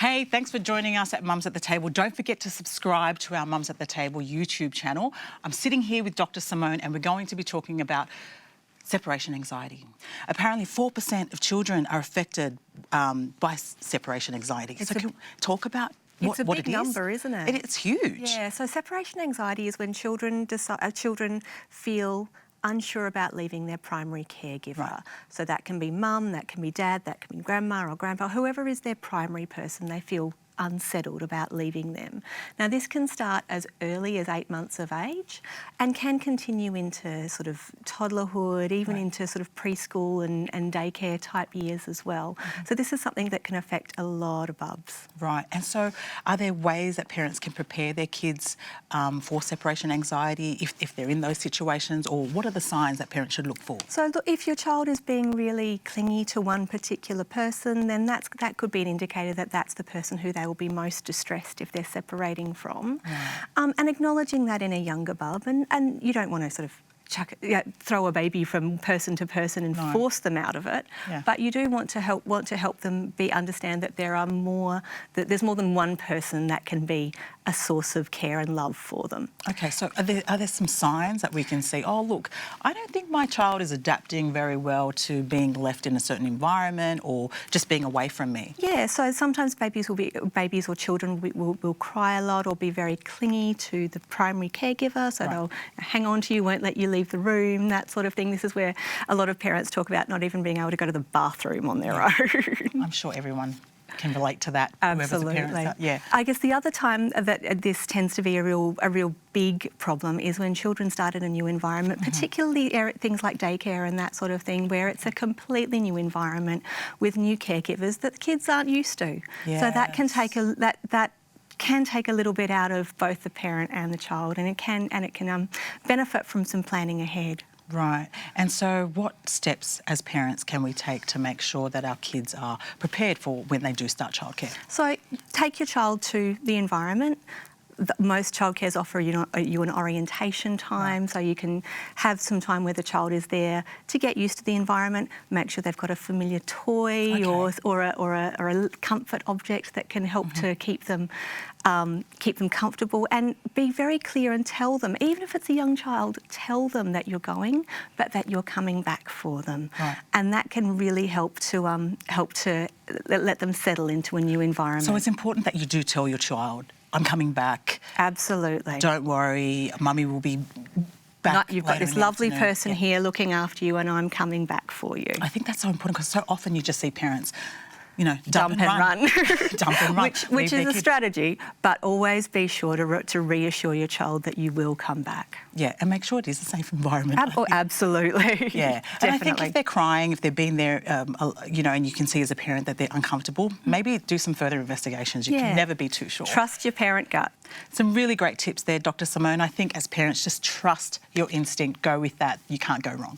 Hey, thanks for joining us at Mums at the Table. Don't forget to subscribe to our Mums at the Table YouTube channel. I'm sitting here with Dr. Simone and we're going to be talking about separation anxiety. Apparently 4% of children are affected by separation anxiety. So can we talk about what it is? It's a big number, isn't it? It's huge. Yeah, so separation anxiety is when children feel unsure about leaving their primary caregiver. Right. So that can be mum, that can be dad, that can be grandma or grandpa, whoever is their primary person, they feel unsettled about leaving them. Now this can start as early as 8 months of age and can continue into sort of toddlerhood, even into sort of preschool and daycare type years as well. So this is something that can affect a lot of bubs. Right, and so are there ways that parents can prepare their kids for separation anxiety if they're in those situations, or what are the signs that parents should look for? So look, if your child is being really clingy to one particular person, then that could be an indicator that that's the person who they will be most distressed if they're separating from. And acknowledging that in a younger bub, and you don't want to sort of throw a baby from person to person and force them out of it, but you do want to help them understand that there's more than one person that can be a source of care and love for them. Okay, so are there some signs that we can see? Oh, look, I don't think my child is adapting very well to being left in a certain environment or just being away from me. Yeah, so sometimes babies or children will cry a lot or be very clingy to the primary caregiver, so they'll hang on to you, won't let you leave the room, that sort of thing. This is where a lot of parents talk about not even being able to go to the bathroom on their own. I'm sure everyone can relate to that. Absolutely. Yeah. I guess the other time that this tends to be a real big problem is when children start in a new environment, particularly things like daycare and that sort of thing, where it's a completely new environment with new caregivers that the kids aren't used to. Yes. So that can take that can take a little bit out of both the parent and the child, and it can benefit from some planning ahead. Right. And so what steps as parents can we take to make sure that our kids are prepared for when they do start childcare? So take your child to the environment. Most childcares offer you an orientation time, so you can have some time where the child is there to get used to the environment. Make sure they've got a familiar toy or a comfort object that can help to keep them comfortable, and be very clear and tell them, even if it's a young child, tell them that you're going, but that you're coming back for them, and that can really help to let them settle into a new environment. So it's important that you do tell your child, I'm coming back. Absolutely. Don't worry, Mummy will be back. You've got this lovely person here looking after you, and I'm coming back for you. I think that's so important because so often you just see parents, you know, dump and run. Dump and run. Which is a strategy, but always be sure to reassure your child that you will come back. Yeah, and make sure it is a safe environment. Absolutely. Yeah. Definitely. And I think if they're crying, if they've been there, you know, and you can see as a parent that they're uncomfortable, maybe do some further investigations. You can never be too sure. Trust your parent gut. Some really great tips there, Dr. Simone. I think as parents, just trust your instinct. Go with that. You can't go wrong.